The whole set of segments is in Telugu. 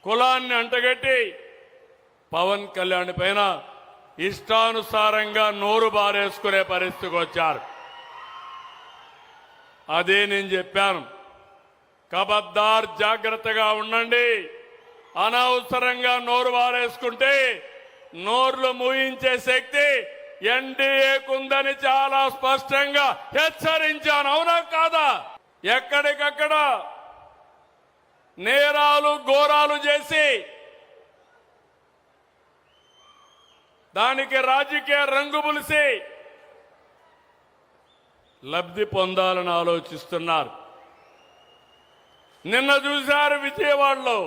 కులాన్ని అంటగట్టి పవన్ కళ్యాణ్ పైన ఇష్టానుసారంగా నోరు బారేసుకునే పరిస్థితికి వచ్చారు. అదే నేను చెప్పాను, కబద్దార్ జాగ్రత్తగా ఉండండి. అనవసరంగా నోరు బారేసుకుంటే నోర్లు మూయించే శక్తి ఎన్డీఏకుందని చాలా స్పష్టంగా హెచ్చరించాను. అవునా కాదా? ఎక్కడికక్కడ నేరాలు ఘోరాలు చేసి దానికి రాజకీయ రంగు పులిసి లబ్ధి పొందాలని ఆలోచిస్తున్నారు. నిన్న చూశారు విజయవాడలో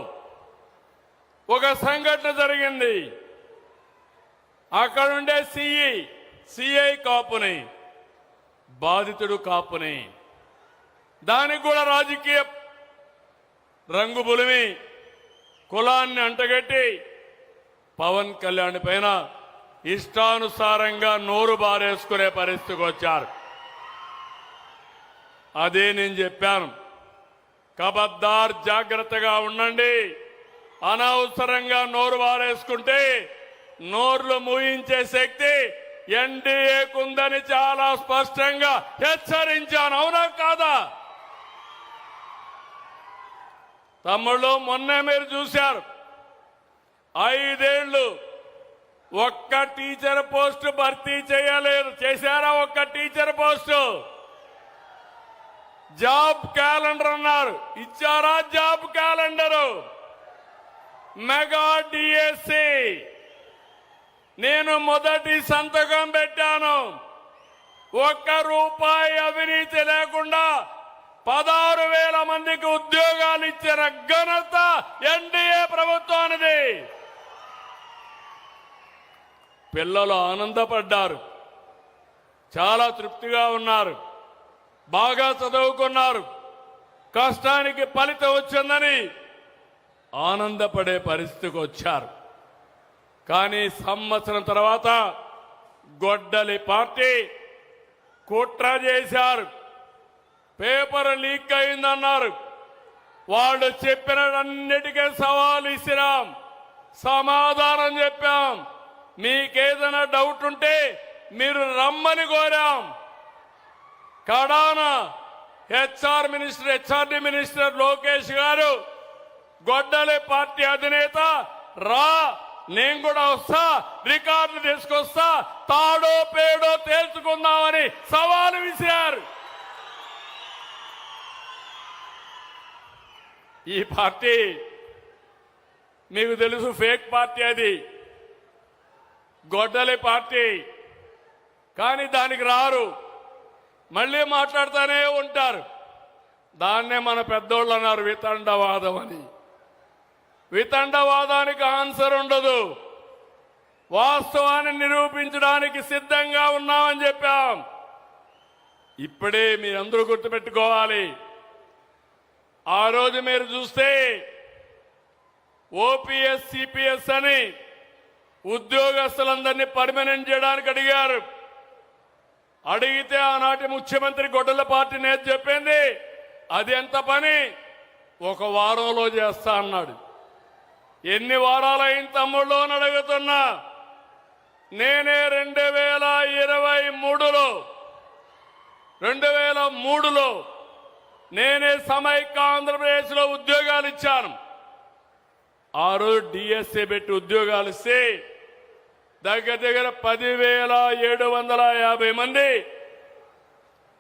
ఒక సంఘటన జరిగింది. అక్కడుండే సిఐ కాపుని, బాధితుడు కాపుని, దానికి కూడా రాజకీయ రంగు పులిమి కులాన్ని అంటగట్టి పవన్ కళ్యాణ్ పైన ఇష్టానుసారంగా నోరు బారేసుకునే పరిస్థితికి వచ్చారు. అదే నేను చెప్పాను, కబద్దార్ జాగ్రత్తగా ఉండండి. అనవసరంగా నోరు బారేసుకుంటే నోర్లు మూయించే శక్తి ఎన్డీఏకుందని చాలా స్పష్టంగా హెచ్చరించాను. అవునా కాదా? తమ్ముళ్ళు, మొన్నే మీరు చూశారు, 5 ఏళ్లు ఒక్క టీచర్ పోస్టు భర్తీ చేయలేదు. చేశారా? ఒక్క టీచర్ పోస్టు. జాబ్ క్యాలెండర్ అన్నారు, ఇచ్చారా? Job calendar. మెగా డిఎస్సి నేను మొదటి సంతకం పెట్టాను. ₹1 అవినీతి లేకుండా 16,000 మందికి ఉద్యోగాలు ఇచ్చిన ఘనత ఎన్డీఏ ప్రభుత్వానిది. పిల్లలు ఆనందపడ్డారు, చాలా తృప్తిగా ఉన్నారు, బాగా చదువుకున్నారు, కష్టానికి ఫలితం వచ్చిందని ఆనందపడే పరిస్థితికి వచ్చారు. కానీ సంవత్సరం తర్వాత గొడ్డలి పార్టీ కుట్ర చేశారు. పేపర్ లీక్ అయిందన్నారు. వాళ్ళు చెప్పినన్నిటికీ సవాల్ ఇసిరాం, సమాధానం చెప్పాం. మీకేదైనా డౌట్ ఉంటే మీరు రమ్మని కోరాం. కడాన హెచ్ఆర్డీ మినిస్టర్ లోకేష్ గారు, గొడ్డలి పార్టీ అధినేత, రా నేను కూడా వస్తా, రికార్డులు తీసుకొస్తా, తాడో పేడో తేల్చుకుందామని సవాలు విసిరారు. ఈ పార్టీ మీకు తెలుసు, ఫేక్ పార్టీ, అది గొడ్డలి పార్టీ. కానీ దానికి రారు, మళ్ళీ మాట్లాడుతూనే ఉంటారు. దాన్నే మన పెద్దోళ్ళు అన్నారు వితండవాదం అని. వితండవాదానికి ఆన్సర్ ఉండదు. వాస్తవాన్ని నిరూపించడానికి సిద్ధంగా ఉన్నామని చెప్పాం. ఇప్పుడే మీరందరూ గుర్తుపెట్టుకోవాలి, ఆ రోజు మీరు చూస్తే ఓపీఎస్ సిపిఎస్ అని ఉద్యోగస్తులందరినీ పర్మనెంట్ చేయడానికి అడిగారు. అడిగితే ఆనాటి ముఖ్యమంత్రి గొడ్డల పార్టీ నేత చెప్పింది, అది ఎంత పని, 1 వారంలో చేస్తా అన్నాడు. ఎన్ని వారాలైన తమ్ముళ్ళు అని అడుగుతున్నా. నేనే 2003లో నేనే సమైక్య ఆంధ్రప్రదేశ్లో ఉద్యోగాలు ఇచ్చాను. ఆ రోజు డిఎస్ఏ పెట్టి ఉద్యోగాలు ఇస్తే దగ్గర 10,750 మంది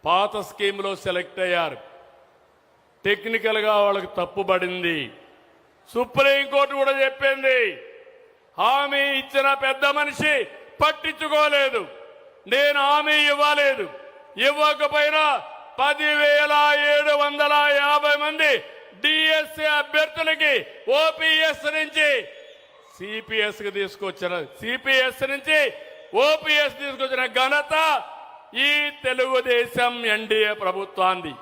పాత స్కీమ్లో సెలెక్ట్ అయ్యారు. టెక్నికల్ గా వాళ్ళకి తప్పుబడింది. సుప్రీంకోర్టు కూడా చెప్పింది, హామీ ఇచ్చిన పెద్ద మనిషి పట్టించుకోలేదు. నేను హామీ ఇవ్వలేదు, ఇవ్వకపోయినా 10,750 మంది డిఎస్సీ అభ్యర్థులకి ఓపీఎస్ నుంచి సిపిఎస్ కి తీసుకొచ్చిన, సిపిఎస్ నుంచి ఓపీఎస్ తీసుకొచ్చిన ఘనత ఈ తెలుగుదేశం ఎన్డీఏ ప్రభుత్వాన్ని.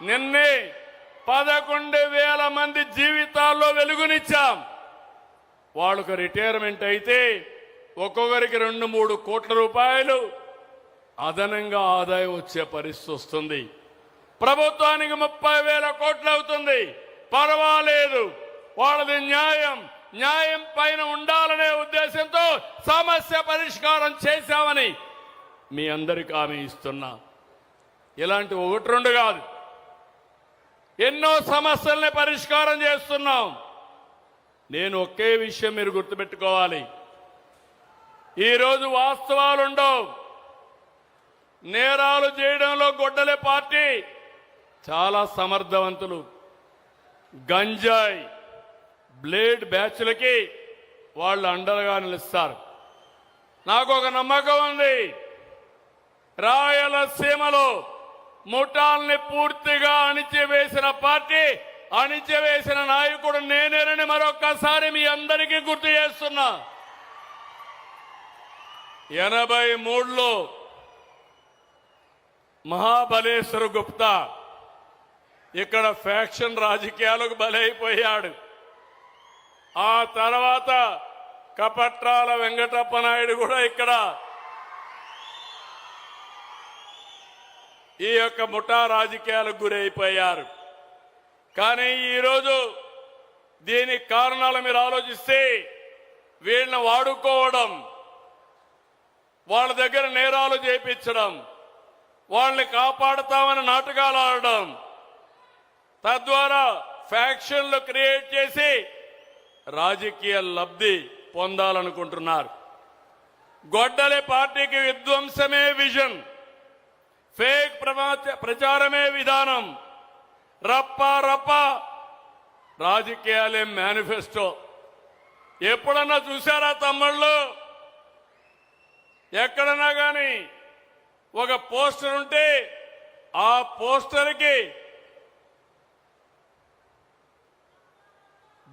నిన్నే 11,000 మంది జీవితాల్లో వెలుగునిచ్చాం. వాళ్ళకు రిటైర్మెంట్ అయితే ఒక్కొక్కరికి 2-3 కోట్ల రూపాయలు అదనంగా ఆదాయం వచ్చే పరిస్థితి వస్తుంది. ప్రభుత్వానికి 30,000 కోట్లు అవుతుంది, పర్వాలేదు. వాళ్ళది న్యాయం, న్యాయం పైన ఉండాలనే ఉద్దేశంతో సమస్య పరిష్కారం చేశామని మీ అందరికీ హామీ ఇస్తున్నా. ఇలాంటి ఒకటి రెండు కాదు, ఎన్నో సమస్యల్ని పరిష్కారం చేస్తున్నాం. నేను ఒకే విషయం మీరు గుర్తుపెట్టుకోవాలి, ఈరోజు వాస్తవాలుండవు. నేరాలు చేయడంలో గొడ్డలే పార్టీ చాలా సమర్థవంతులు. గంజాయి బ్లేడ్ బ్యాచ్లకి వాళ్ళు అండగా నిలుస్తారు. నాకు ఒక నమ్మకం ఉంది, రాయలసీమలో ముఠాల్ని పూర్తిగా అణిచివేసిన పార్టీ, అణిచివేసిన నాయకుడు నేనేనని మరొక్కసారి మీ అందరికీ గుర్తు చేస్తున్నా. 83లో మహాబలేశ్వర గుప్తా ఇక్కడ ఫ్యాక్షన్ రాజకీయాలకు బలైపోయాడు. ఆ తర్వాత కపట్రాల వెంకటప్ప నాయుడు కూడా ఇక్కడ ఈ యొక్క ముఠా రాజకీయాలకు గురైపోయారు. కానీ ఈరోజు దీనికి కారణాలు మీరు ఆలోచిస్తే, వీళ్ళని వాడుకోవడం, వాళ్ళ దగ్గర నేరాలు చేయించడం, వాళ్ళని కాపాడుతామని నాటకాలు ఆడడం, తద్వారా ఫ్యాక్షన్లు క్రియేట్ చేసి రాజకీయ లబ్ధి పొందాలనుకుంటున్నారు. గొడ్డలి పార్టీకి విధ్వంసమే విజన్, ఫేక్ ప్రచారమే విధానం, రప్ప రప్ప రాజకీయాలే మేనిఫెస్టో. ఎప్పుడన్నా చూశారా తమ్ముళ్ళు? ఎక్కడన్నా కానీ ఒక పోస్టర్ ఉంటే ఆ పోస్టర్కి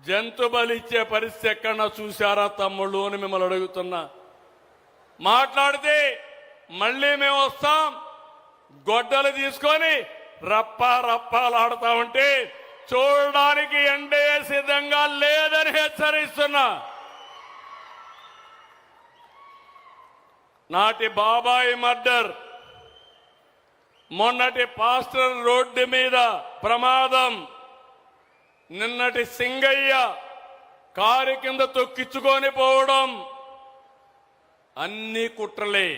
జంతు బలిచ్చే పరిస్థితి ఎక్కడన్నా చూశారా తమ్ముళ్ళు అని మిమ్మల్ని అడుగుతున్నా. మాట్లాడితే మళ్ళీ మేము వస్తాం, గొడ్డలు తీసుకొని రప్ప రప్పాలాడుతా ఉంటే చూడడానికి ఎన్డీఏ సిద్ధంగా లేదని హెచ్చరిస్తున్నా. నాటి బాబాయి మర్డర్, మొన్నటి పాస్టర్ రోడ్డు మీద ప్రమాదం, నిన్నటి సింగయ్య కారు కింద తొక్కించుకొని పోవడం అన్ని కుట్రలే.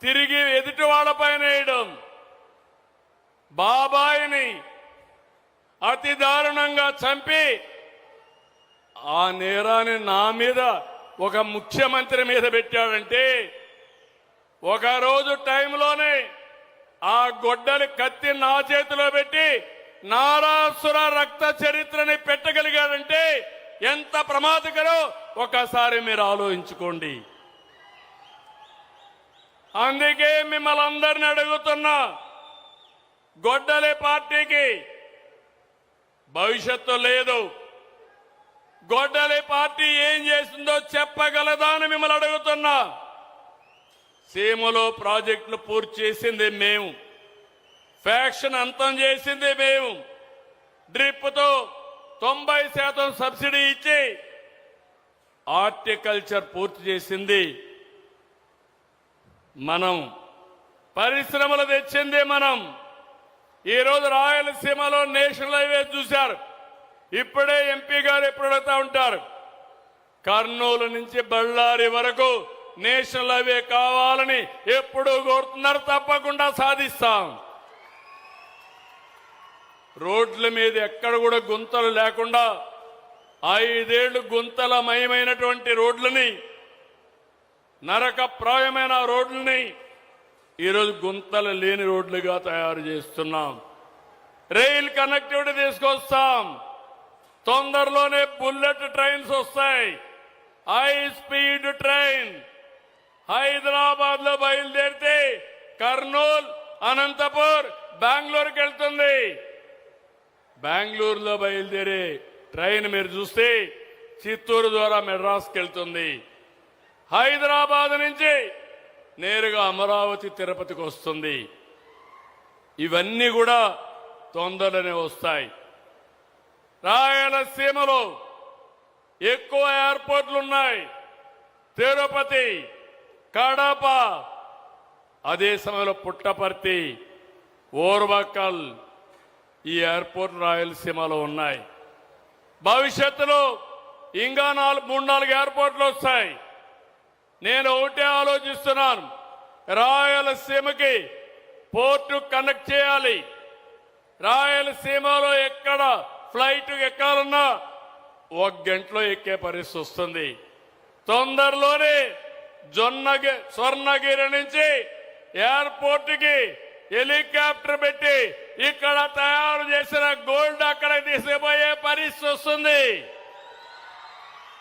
తిరిగి ఎదుటి వాళ్ళపైన వేయడం, బాబాయిని అతి దారుణంగా చంపి ఆ నేరాన్ని నా మీద ఒక ముఖ్యమంత్రి మీద పెట్టాడంటే, ఒకరోజు టైంలోనే ఆ గొడ్డలి కత్తి నా చేతిలో పెట్టి నారాసుర రక్త చరిత్రని పెట్టగలిగాడంటే ఎంత ప్రమాదకరో ఒకసారి మీరు ఆలోచించుకోండి. అందుకే మిమ్మల్ని అందరినీ అడుగుతున్నా, గొడ్డలి పార్టీకి భవిష్యత్తు లేదు. గొడ్డలి పార్టీ ఏం చేసిందో చెప్పగలదా అని మిమ్మల్ని అడుగుతున్నా. సీమలో ప్రాజెక్టులు పూర్తి చేసింది మేము, ఫ్యాక్షన్ అంతం చేసింది మేము, డ్రిప్తో 90% సబ్సిడీ ఇచ్చి హార్టికల్చర్ పూర్తి చేసింది మనం, పరిశ్రమలు తెచ్చింది మనం. ఈరోజు రాయలసీమలో నేషనల్ హైవే చూశారు. ఇప్పుడే ఎంపీ గారు ఎప్పుడు అడుగుతా ఉంటారు, కర్నూలు నుంచి బళ్ళారి వరకు నేషనల్ హైవే కావాలని ఎప్పుడు కోరుతున్నారు. తప్పకుండా సాధిస్తాం. రోడ్ల మీద ఎక్కడ కూడా గుంతలు లేకుండా 5 ఏళ్లు గుంతలమయమైనటువంటి రోడ్లని, నరకప్రాయమైన రోడ్లని ఈరోజు గుంతలు లేని రోడ్లుగా తయారు చేస్తున్నాం. రైల్ కనెక్టివిటీ తీసుకొస్తాం. తొందరలోనే బుల్లెట్ ట్రైన్స్ వస్తాయి. హై స్పీడ్ ట్రైన్ హైదరాబాద్ లో బయలుదేరితే కర్నూలు, అనంతపూర్, బెంగళూరుకి వెళ్తుంది. బెంగళూరులో బయలుదేరే ట్రైన్ మీరు చూస్తే చిత్తూరు ద్వారా మెడ్రాస్కి వెళ్తుంది. హైదరాబాద్ నుంచి నేరుగా అమరావతి, తిరుపతికి వస్తుంది. ఇవన్నీ కూడా తొందరలోనే వస్తాయి. రాయలసీమలో ఎక్కువ ఎయిర్పోర్ట్లు ఉన్నాయి, తిరుపతి, కడప, అదే సమయంలో పుట్టపర్తి, ఓర్వకల్, ఈ ఎయిర్పోర్ట్ రాయలసీమలో ఉన్నాయి. భవిష్యత్తులో ఇంకా 3-4 ఎయిర్పోర్ట్లు వస్తాయి. నేను ఒకటే ఆలోచిస్తున్నాను, రాయలసీమకి పోర్టు కనెక్ట్ చేయాలి. రాయలసీమలో ఎక్కడ ఫ్లైట్ ఎక్కాలన్నా 1 గంటలో ఎక్కే పరిస్థితి వస్తుంది. తొందరలోనే స్వర్ణగిరి నుంచి ఎయిర్పోర్ట్ కి హెలికాప్టర్ పెట్టి ఇక్కడ తయారు చేసిన గోల్డ్ అక్కడ తీసుకుపోయే పరిస్థితి వస్తుంది.